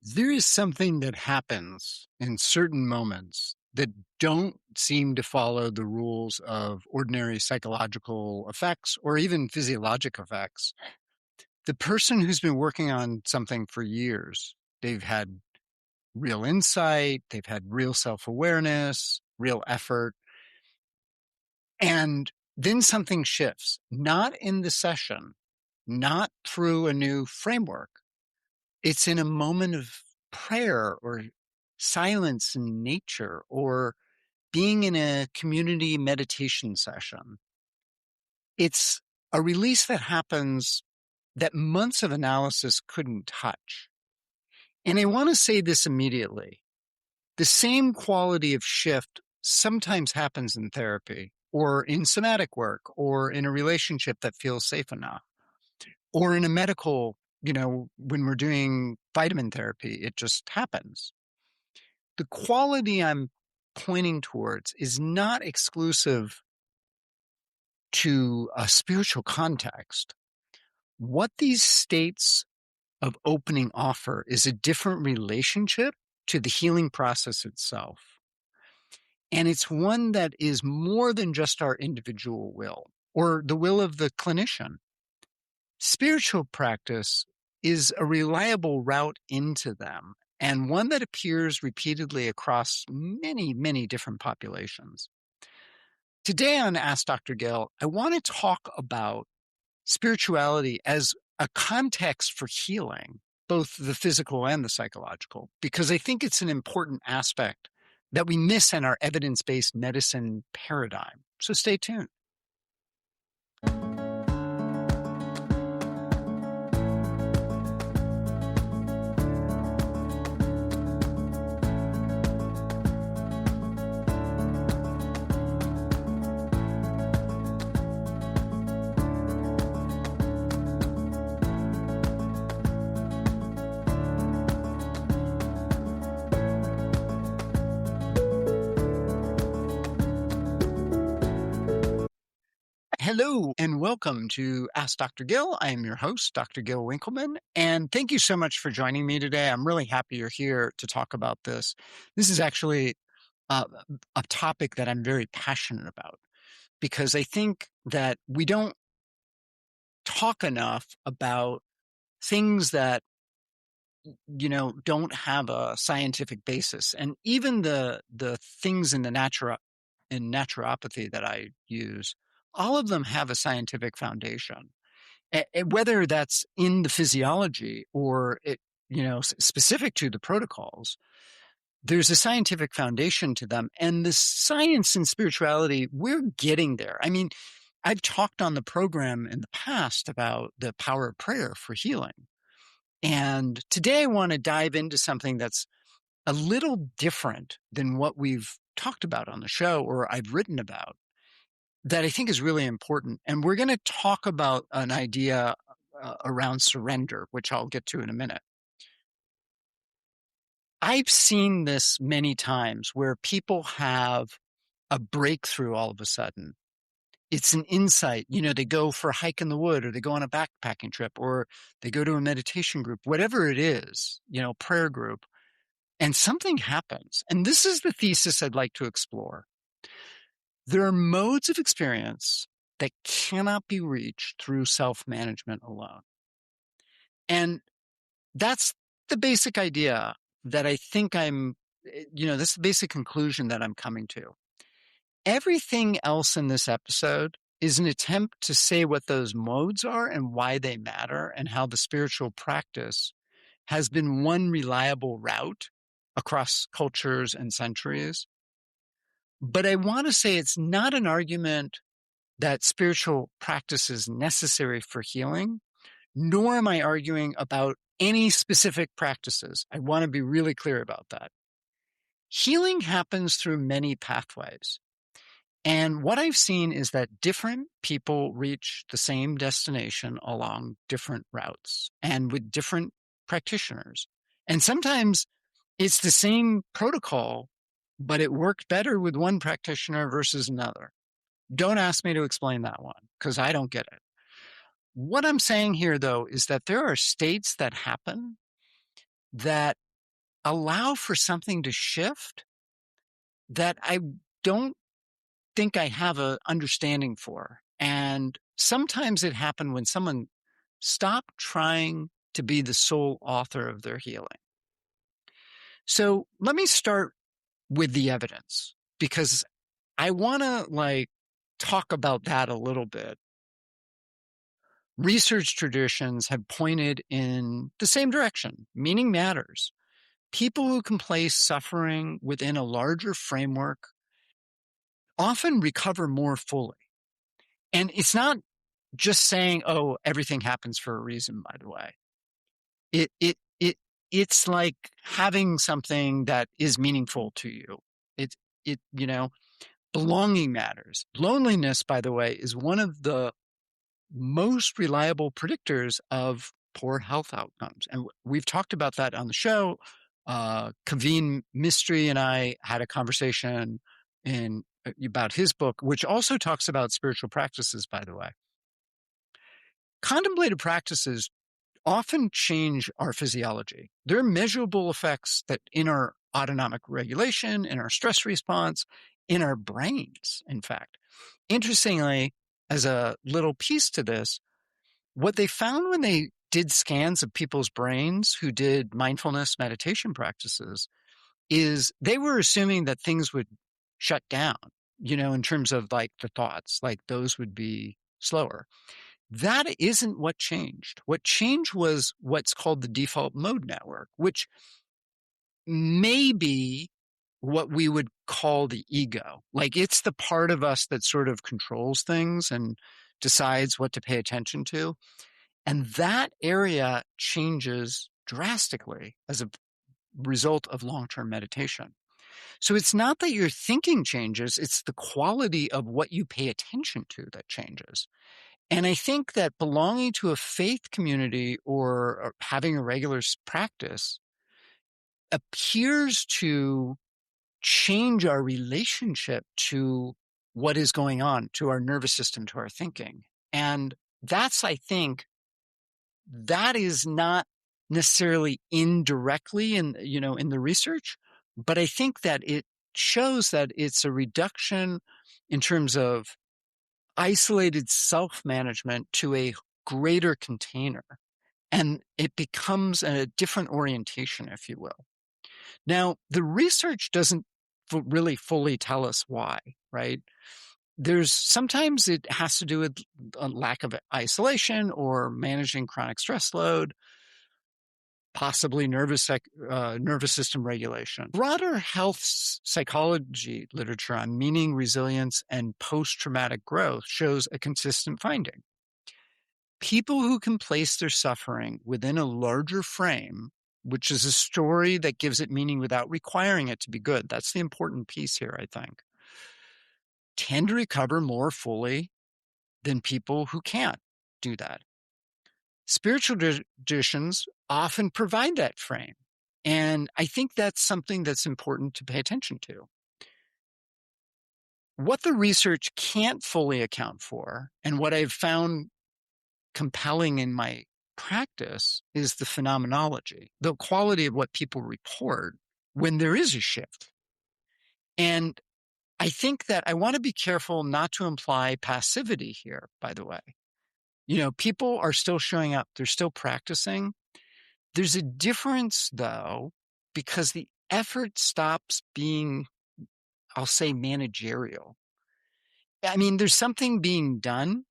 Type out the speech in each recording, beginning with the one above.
There is something that happens in certain moments that don't seem to follow the rules of ordinary psychological effects or even physiologic effects. The person who's been working on something for years, they've had real insight, they've had real self awareness, real effort, and then something shifts, not in the session, not through a new framework. It's in a moment of prayer or silence in nature or being in a community meditation session. It's a release that happens that months of analysis couldn't touch. And I want to say this immediately. The same quality of shift sometimes happens in therapy or in somatic work or in a relationship that feels safe enough or in a medical, when we're doing vitamin therapy, it just happens. The quality I'm pointing towards is not exclusive to a spiritual context. What these states of opening offer is a different relationship to the healing process itself. And it's one that is more than just our individual will or the will of the clinician. Spiritual practice is a reliable route into them and one that appears repeatedly across many, many different populations. Today on Ask Dr. Gill, I want to talk about spirituality as a context for healing, both the physical and the psychological, because I think it's an important aspect that we miss in our evidence-based medicine paradigm. So stay tuned. Hello and welcome to Ask Dr. Gill. I am your host, Dr. Gil Winkleman, and thank you so much for joining me today. I'm really happy you're here to talk about this. This is actually a topic that I'm very passionate about because I think that we don't talk enough about things that don't have a scientific basis, and even the things in the naturopathy that I use, all of them have a scientific foundation. Whether that's in the physiology or specific to the protocols, there's a scientific foundation to them. And the science and spirituality, we're getting there. I mean, I've talked on the program in the past about the power of prayer for healing. And today I want to dive into something that's a little different than what we've talked about on the show or I've written about that I think is really important. And we're going to talk about an idea around surrender, which I'll get to in a minute. I've seen this many times where people have a breakthrough all of a sudden. It's an insight. They go for a hike in the wood or they go on a backpacking trip or they go to a meditation group, whatever it is, prayer group, and something happens. And this is the thesis I'd like to explore. There are modes of experience that cannot be reached through self-management alone. And that's the basic idea that I think this is the basic conclusion that I'm coming to. Everything else in this episode is an attempt to say what those modes are and why they matter and how the spiritual practice has been one reliable route across cultures and centuries. But I want to say it's not an argument that spiritual practice is necessary for healing, nor am I arguing about any specific practices. I want to be really clear about that. Healing happens through many pathways. And what I've seen is that different people reach the same destination along different routes and with different practitioners. And sometimes it's the same protocol, but it worked better with one practitioner versus another. Don't ask me to explain that one because I don't get it. What I'm saying here, though, is that there are states that happen that allow for something to shift that I don't think I have a understanding for. And sometimes it happened when someone stopped trying to be the sole author of their healing. So let me start with the evidence, because I want to talk about that a little bit. Research traditions have pointed in the same direction. Meaning matters. People who can place suffering within a larger framework often recover more fully. And it's not just saying, oh, everything happens for a reason, by the way. It's like having something that is meaningful to you. Belonging matters. Loneliness, by the way, is one of the most reliable predictors of poor health outcomes. And we've talked about that on the show. Kaveen Mistry and I had a conversation about his book, which also talks about spiritual practices, by the way. Contemplative practices often change our physiology. There are measurable effects that in our autonomic regulation, in our stress response, in our brains, in fact. Interestingly, as a little piece to this, what they found when they did scans of people's brains who did mindfulness meditation practices is they were assuming that things would shut down, in terms of like the thoughts, like those would be slower. That isn't what changed. What changed was what's called the default mode network, which may be what we would call the ego. Like it's the part of us that sort of controls things and decides what to pay attention to. And that area changes drastically as a result of long-term meditation. So it's not that your thinking changes, it's the quality of what you pay attention to that changes. And I think that belonging to a faith community or having a regular practice appears to change our relationship to what is going on, to our nervous system, to our thinking. And that's, I think, that is not necessarily indirectly in the research, but I think that it shows that it's a reduction in terms of isolated self-management to a greater container. And it becomes a different orientation, if you will. Now, the research doesn't really fully tell us why, right? Sometimes it has to do with a lack of isolation or managing chronic stress load, possibly nervous system regulation. Broader health psychology literature on meaning, resilience, and post-traumatic growth shows a consistent finding. People who can place their suffering within a larger frame, which is a story that gives it meaning without requiring it to be good. That's the important piece here, I think. Tend to recover more fully than people who can't do that. Spiritual traditions often provide that frame. And I think that's something that's important to pay attention to. What the research can't fully account for, and what I've found compelling in my practice, is the phenomenology, the quality of what people report when there is a shift. And I think that I want to be careful not to imply passivity here, by the way. People are still showing up. They're still practicing. There's a difference, though, because the effort stops being, I'll say, managerial. I mean, there's something being done,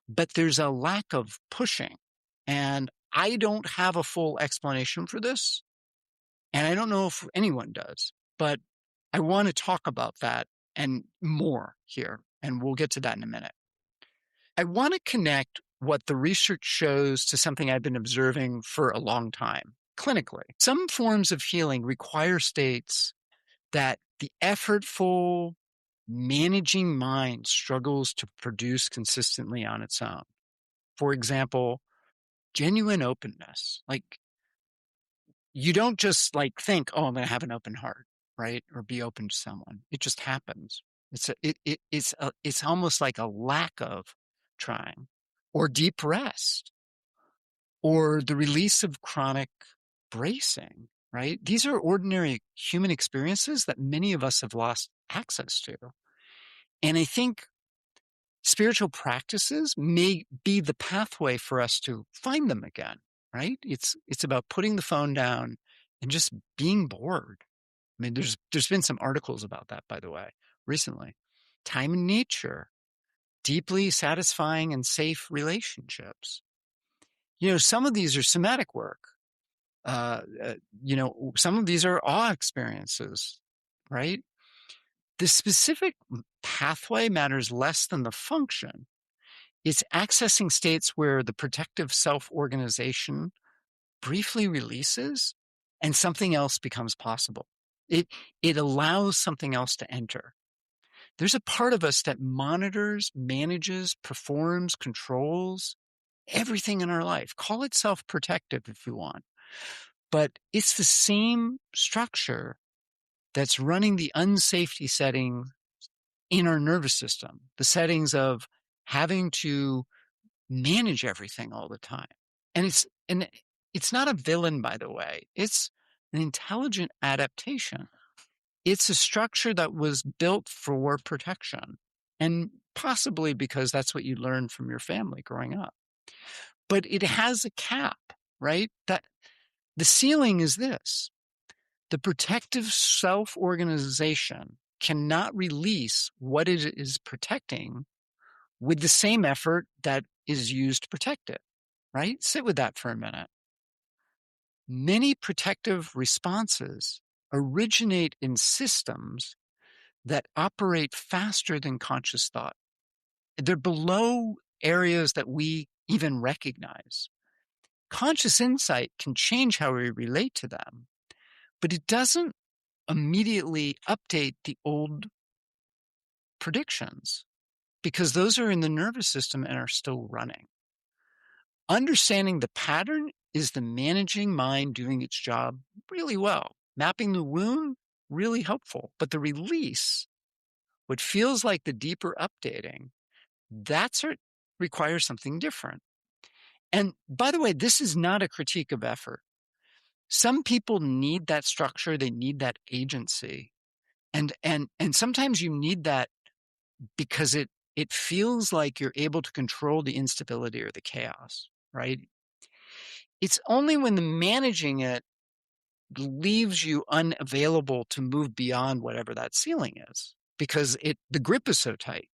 but there's a lack of pushing. And I don't have a full explanation for this. And I don't know if anyone does, but I want to talk about that and more here. And we'll get to that in a minute. I want to connect what the research shows to something I've been observing for a long time, clinically. Some forms of healing require states that the effortful, managing mind struggles to produce consistently on its own. For example, genuine openness. Like, you don't just think, oh, I'm going to have an open heart, right? Or be open to someone. It just happens. It's almost like a lack of trying, or deep rest, or the release of chronic bracing, right? These are ordinary human experiences that many of us have lost access to. And I think spiritual practices may be the pathway for us to find them again, right? It's about putting the phone down and just being bored. I mean, there's been some articles about that, by the way, recently. Time in nature, deeply satisfying and safe relationships. Some of these are somatic work. Some of these are awe experiences, right? The specific pathway matters less than the function. It's accessing states where the protective self-organization briefly releases and something else becomes possible. It allows something else to enter. There's a part of us that monitors, manages, performs, controls everything in our life. Call it self-protective if you want. But it's the same structure that's running the unsafety setting in our nervous system, the settings of having to manage everything all the time. And it's not a villain, by the way. It's an intelligent adaptation. It's a structure that was built for protection, and possibly because that's what you learned from your family growing up. But it has a cap, right? That the ceiling is this. The protective self-organization cannot release what it is protecting with the same effort that is used to protect it, right? Sit with that for a minute. Many protective responses originate in systems that operate faster than conscious thought. They're below areas that we even recognize. Conscious insight can change how we relate to them, but it doesn't immediately update the old predictions because those are in the nervous system and are still running. Understanding the pattern is the managing mind doing its job really well. Mapping the wound, really helpful. But the release, what feels like the deeper updating, requires something different. And by the way, this is not a critique of effort. Some people need that structure, they need that agency. And sometimes you need that because it feels like you're able to control the instability or the chaos, right? It's only when the managing it leaves you unavailable to move beyond whatever that ceiling is because the grip is so tight.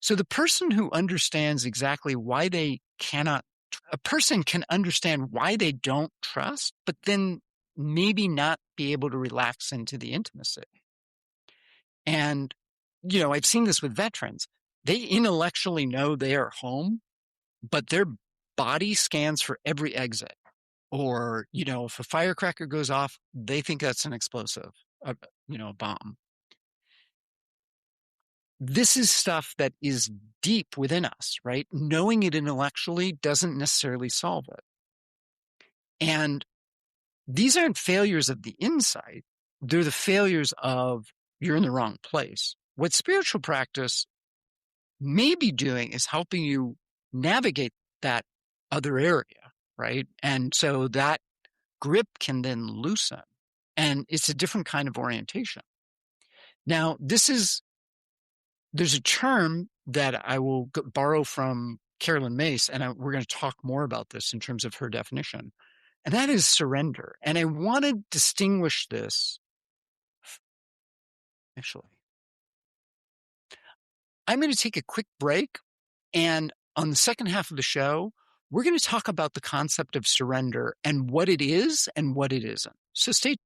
So the person who understands exactly why a person can understand why they don't trust, but then maybe not be able to relax into the intimacy. And, I've seen this with veterans. They intellectually know they are home, but their body scans for every exit. Or, if a firecracker goes off, they think that's an explosive, a bomb. This is stuff that is deep within us, right? Knowing it intellectually doesn't necessarily solve it. And these aren't failures of the insight. They're the failures of you're in the wrong place. What spiritual practice may be doing is helping you navigate that other area, right? And so that grip can then loosen, and it's a different kind of orientation. Now, there's a term that I will borrow from Carolyn Mace, and we're going to talk more about this in terms of her definition, and that is surrender. And I want to distinguish this. Actually, I'm going to take a quick break, and on the second half of the show, we're going to talk about the concept of surrender and what it is and what it isn't. So stay tuned.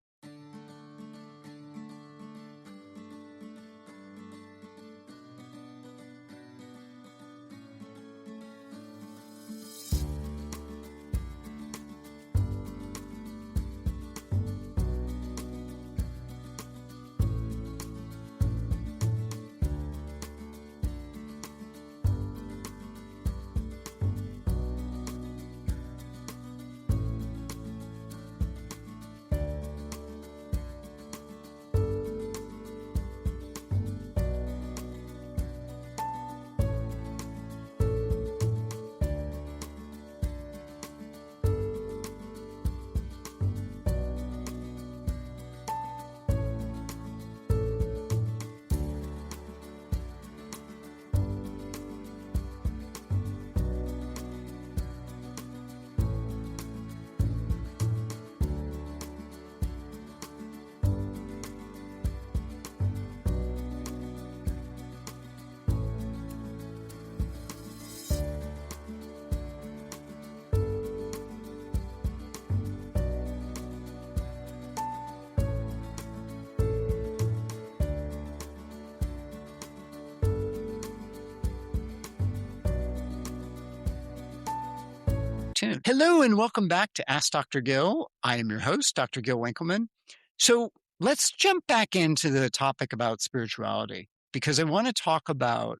Hello and welcome back to Ask Dr. Gill. I am your host, Dr. Gil Winkleman. So let's jump back into the topic about spirituality because I want to talk about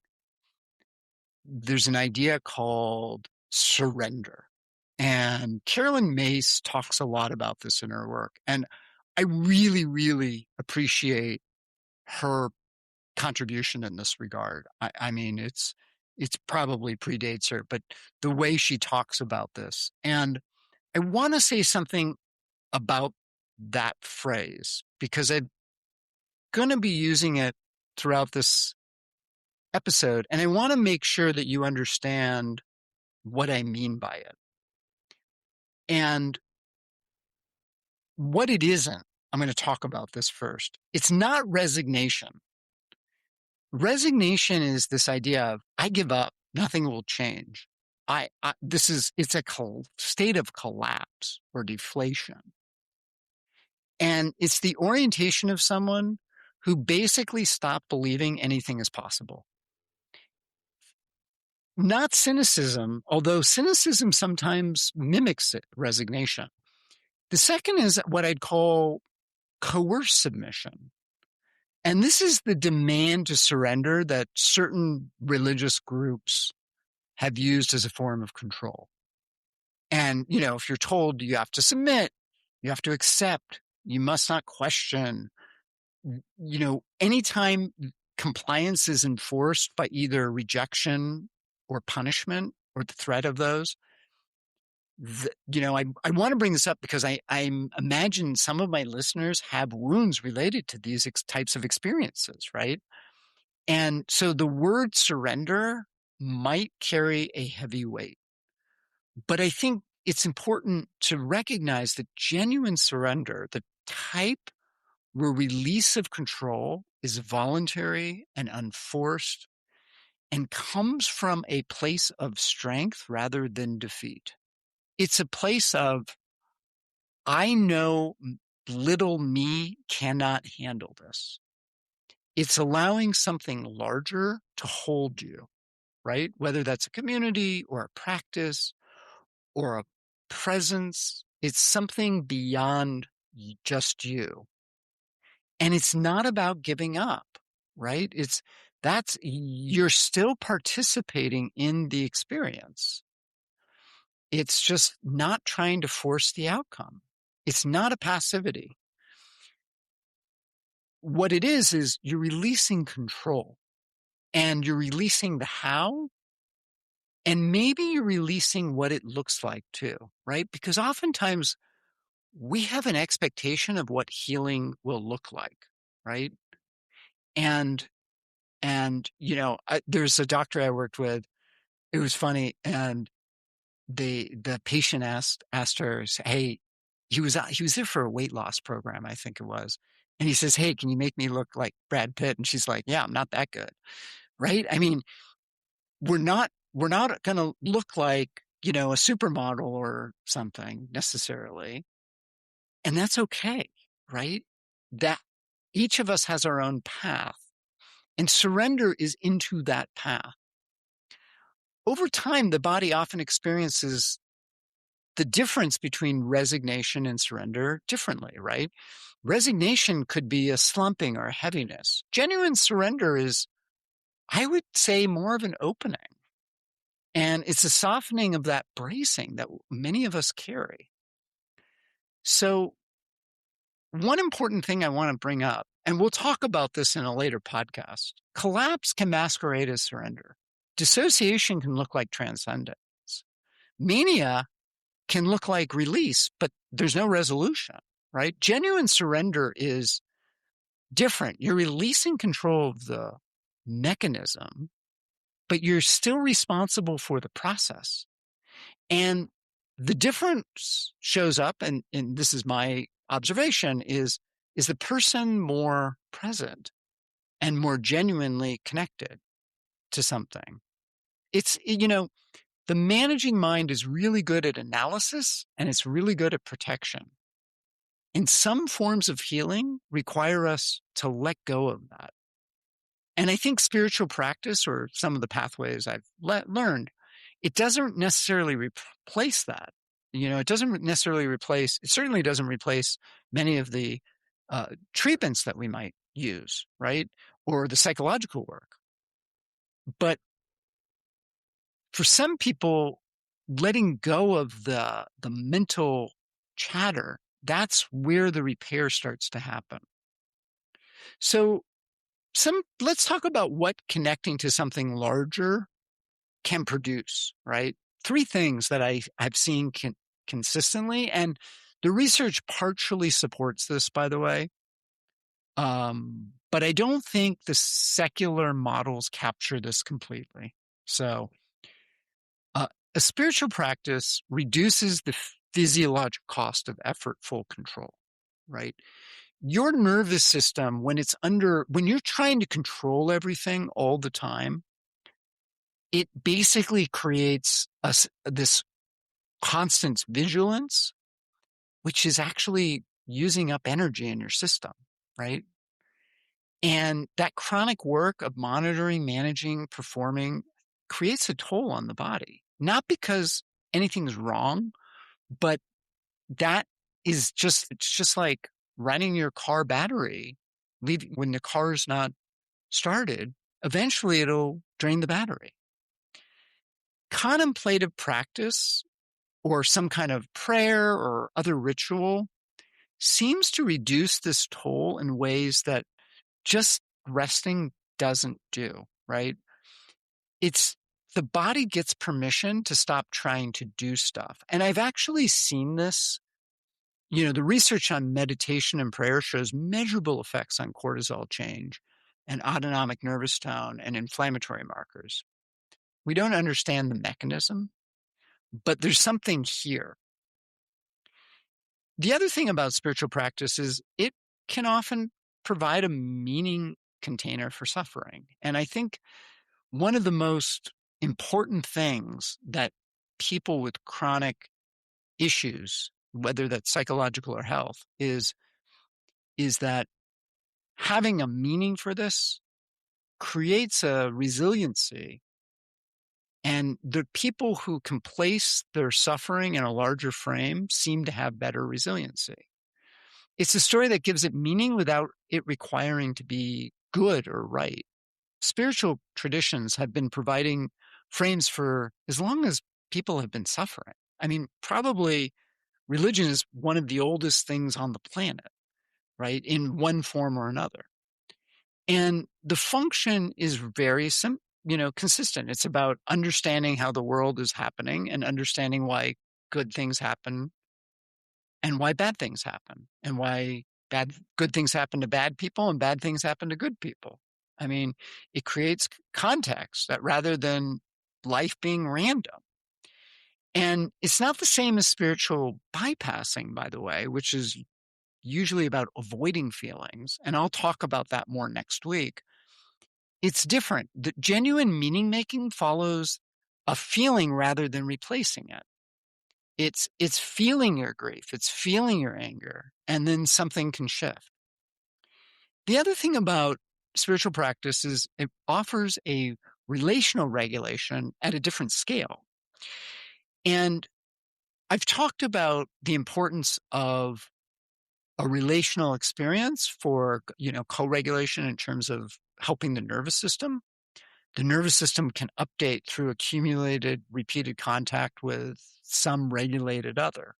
there's an idea called surrender. And Carolyn Mace talks a lot about this in her work. And I really, really appreciate her contribution in this regard. I mean, it's probably predates her, but the way she talks about this. And I want to say something about that phrase because I'm going to be using it throughout this episode. And I want to make sure that you understand what I mean by it. And what it isn't, I'm going to talk about this first. It's not resignation. Resignation is this idea of I give up, nothing will change. It's a state of collapse or deflation. And it's the orientation of someone who basically stopped believing anything is possible. Not cynicism, although cynicism sometimes mimics resignation. The second is what I'd call coerced submission. And this is the demand to surrender that certain religious groups have used as a form of control. And, if you're told you have to submit, you have to accept, you must not question, anytime compliance is enforced by either rejection or punishment or the threat of those, I want to bring this up because I imagine some of my listeners have wounds related to these types of experiences, right? And so the word surrender might carry a heavy weight. But I think it's important to recognize that genuine surrender, the type where release of control is voluntary and unforced and comes from a place of strength rather than defeat. It's a place of, I know little me cannot handle this. It's allowing something larger to hold you, right? Whether that's a community or a practice or a presence, it's something beyond just you. And it's not about giving up, right? You're still participating in the experience. It's just not trying to force the outcome. It's not a passivity. What it is you're releasing control and you're releasing the how, and maybe you're releasing what it looks like too, right? Because oftentimes we have an expectation of what healing will look like, right? And there's a doctor I worked with. It was funny, and the patient asked her, "Hey, he was there for a weight loss program, I think it was, and he says, 'Hey, can you make me look like Brad Pitt?' And she's like, 'Yeah, I'm not that good,' right? I mean, we're not going to look like a supermodel or something necessarily, and that's okay, right? That each of us has our own path, and surrender is into that path. Over time, the body often experiences the difference between resignation and surrender differently, right? Resignation could be a slumping or a heaviness. Genuine surrender is, I would say, more of an opening. And it's a softening of that bracing that many of us carry. So one important thing I want to bring up, and we'll talk about this in a later podcast, collapse can masquerade as surrender. Dissociation can look like transcendence. Mania can look like release, but there's no resolution, right? Genuine surrender is different. You're releasing control of the mechanism, but you're still responsible for the process. And the difference shows up, and this is my observation, is the person more present and more genuinely connected to something. It's, the managing mind is really good at analysis and it's really good at protection. And some forms of healing require us to let go of that. And I think spiritual practice, or some of the pathways I've learned, it doesn't necessarily replace that. It doesn't necessarily replace, it certainly doesn't replace many of the treatments that we might use, right? Or the psychological work. But for some people, letting go of the mental chatter, that's where the repair starts to happen. So let's talk about what connecting to something larger can produce, right? Three things that I've seen consistently, and the research partially supports this, by the way. But I don't think the secular models capture this completely. So a spiritual practice reduces the physiologic cost of effortful control, right? Your nervous system, when you're trying to control everything all the time, it basically creates this constant vigilance, which is actually using up energy in your system, right? And that chronic work of monitoring, managing, performing creates a toll on the body, not because anything's wrong, but it's just like running your car battery, when the car's not started, eventually it'll drain the battery. Contemplative practice or some kind of prayer or other ritual seems to reduce this toll in ways that just resting doesn't do, right? It's the body gets permission to stop trying to do stuff. And I've actually seen this. The research on meditation and prayer shows measurable effects on cortisol change and autonomic nervous tone and inflammatory markers. We don't understand the mechanism, but there's something here. The other thing about spiritual practice is it can often provide a meaning container for suffering. And I think one of the most important things that people with chronic issues, whether that's psychological or health, is that having a meaning for this creates a resiliency. And the people who can place their suffering in a larger frame seem to have better resiliency. It's a story that gives it meaning without it requiring to be good or right. Spiritual traditions have been providing frames for as long as people have been suffering. I mean, probably religion is one of the oldest things on the planet, right? In one form or another. And the function is very consistent. It's about understanding how the world is happening and understanding why good things happen and why bad things happen and why good things happen to bad people and bad things happen to good people. I mean, it creates context that rather than life being random. And it's not the same as spiritual bypassing, by the way, which is usually about avoiding feelings. And I'll talk about that more next week. It's different. The genuine meaning making follows a feeling rather than replacing it. It's feeling your grief, it's feeling your anger, and then something can shift. The other thing about spiritual practice is it offers a relational regulation at a different scale. And I've talked about the importance of a relational experience for, co-regulation in terms of helping the nervous system. The nervous system can update through accumulated, repeated contact with some regulated other.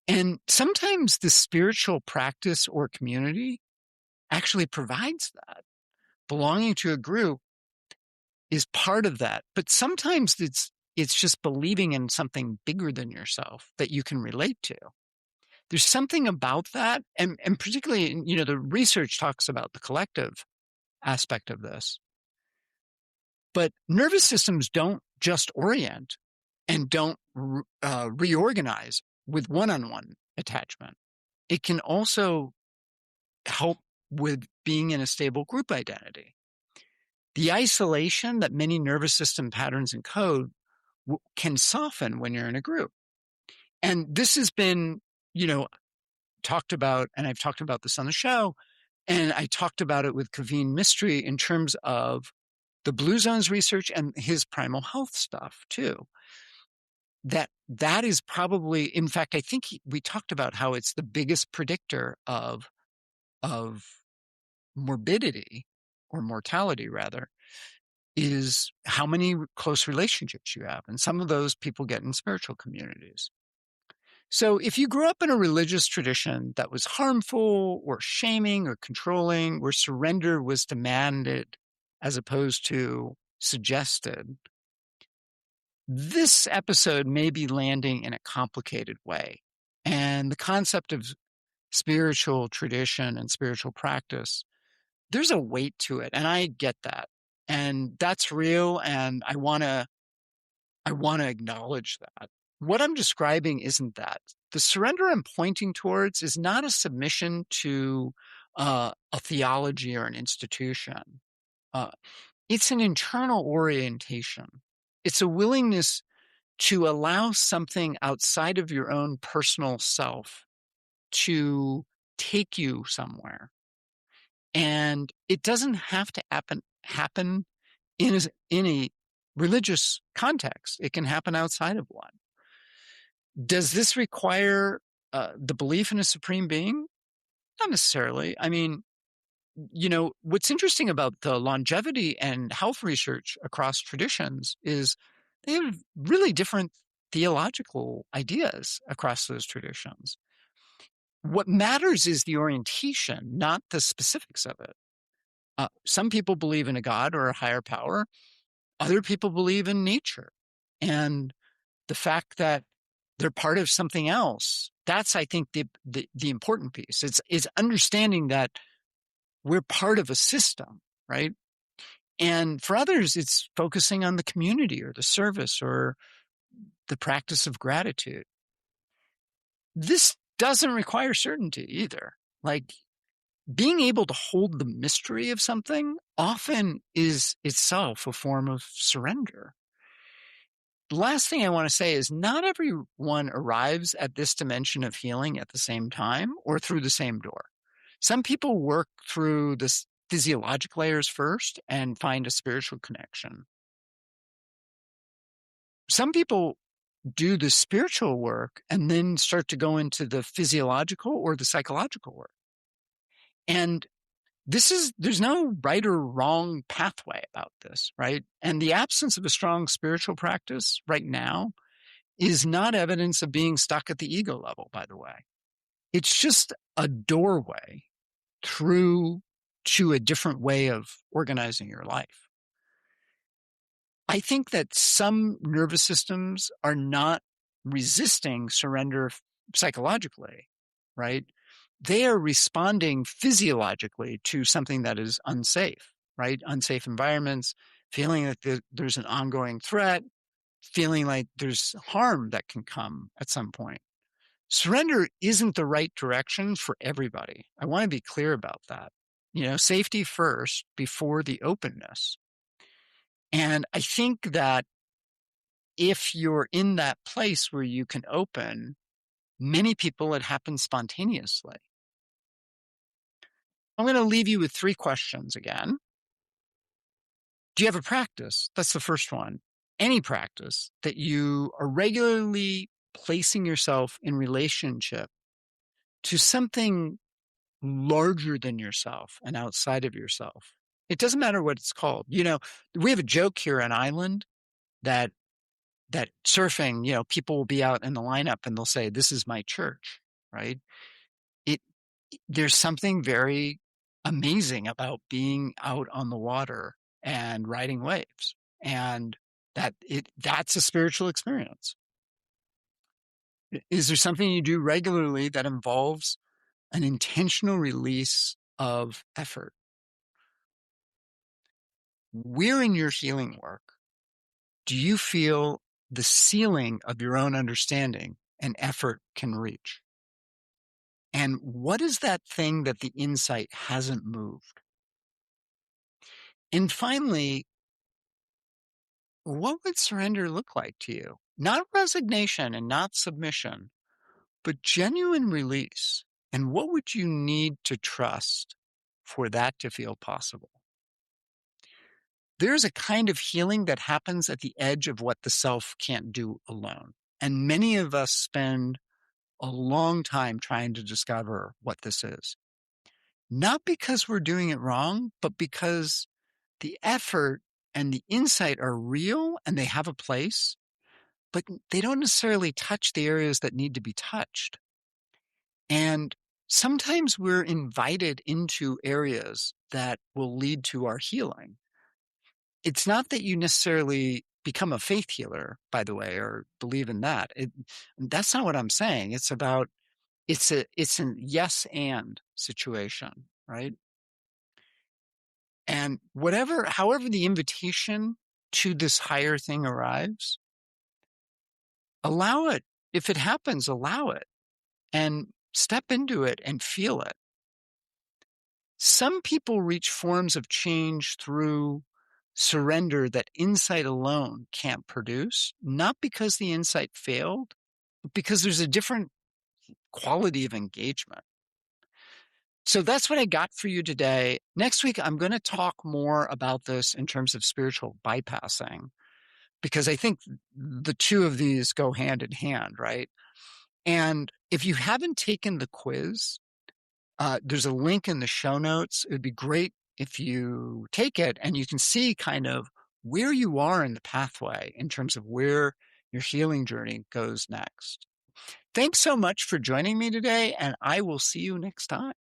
And sometimes the spiritual practice or community actually provides that. Belonging to a group is part of that. But sometimes it's just believing in something bigger than yourself that you can relate to. There's something about that. And particularly, the research talks about the collective aspect of this. But nervous systems don't just orient and don't reorganize with one-on-one attachment. It can also help with being in a stable group identity. The isolation that many nervous system patterns encode can soften when you're in a group. And this has been, talked about, and I've talked about this on the show, and I talked about it with Kaveen Mistry in terms of the Blue Zones research and his primal health stuff too. that is probably, in fact, I think we talked about how it's the biggest predictor of morbidity or mortality rather, is how many close relationships you have. And some of those people get in spiritual communities. So if you grew up in a religious tradition that was harmful or shaming or controlling, where surrender was demanded as opposed to suggested, this episode may be landing in a complicated way. And the concept of spiritual tradition and spiritual practice, there's a weight to it. And I get that. And that's real. And I want to acknowledge that. What I'm describing isn't that. The surrender I'm pointing towards is not a submission to a theology or an institution. Uh, it's an internal orientation. It's a willingness to allow something outside of your own personal self to take you somewhere. And it doesn't have to happen in a religious context. It can happen outside of one. Does this require the belief in a supreme being? Not necessarily. I mean, what's interesting about the longevity and health research across traditions is they have really different theological ideas across those traditions. What matters is the orientation, not the specifics of it. Some people believe in a God or a higher power. Other people believe in nature. And the fact that they're part of something else, that's, I think, the important piece. It's understanding that we're part of a system, right? And for others, it's focusing on the community or the service or the practice of gratitude. This doesn't require certainty either. Like, being able to hold the mystery of something often is itself a form of surrender. The last thing I want to say is not everyone arrives at this dimension of healing at the same time or through the same door. Some people work through the physiologic layers first and find a spiritual connection. Some people do the spiritual work and then start to go into the physiological or the psychological work. And there's no right or wrong pathway about this, right? And the absence of a strong spiritual practice right now is not evidence of being stuck at the ego level, by the way. It's just a doorway through to a different way of organizing your life. I think that some nervous systems are not resisting surrender psychologically, right? They are responding physiologically to something that is unsafe, right? Unsafe environments, feeling that there's an ongoing threat, feeling like there's harm that can come at some point. Surrender isn't the right direction for everybody. I want to be clear about that. Safety first before the openness. And I think that if you're in that place where you can open, many people, it happens spontaneously. I'm going to leave you with 3 questions again. Do you have a practice? That's the first one. Any practice that you are regularly placing yourself in relationship to something larger than yourself and outside of yourself. It doesn't matter what it's called. We have a joke here on Island that surfing, people will be out in the lineup and they'll say, "This is my church," right? There's something very amazing about being out on the water and riding waves, and that's a spiritual experience. Is there something you do regularly that involves an intentional release of effort? Where in your healing work do you feel the ceiling of your own understanding and effort can reach? And what is that thing that the insight hasn't moved? And finally, what would surrender look like to you? Not resignation and not submission, but genuine release. And what would you need to trust for that to feel possible? There's a kind of healing that happens at the edge of what the self can't do alone. And many of us spend a long time trying to discover what this is. Not because we're doing it wrong, but because the effort and the insight are real and they have a place, but they don't necessarily touch the areas that need to be touched. And sometimes we're invited into areas that will lead to our healing. It's not that you necessarily become a faith healer, by the way, or believe in that. That's not what I'm saying. It's a yes and situation, right? And however the invitation to this higher thing arrives, allow it. If it happens, allow it and step into it and feel it. Some people reach forms of change through surrender that insight alone can't produce, not because the insight failed, but because there's a different quality of engagement. So that's what I got for you today. Next week, I'm going to talk more about this in terms of spiritual bypassing, because I think the two of these go hand in hand, right? And if you haven't taken the quiz, there's a link in the show notes. It would be great if you take it and you can see kind of where you are in the pathway in terms of where your healing journey goes next. Thanks so much for joining me today, and I will see you next time.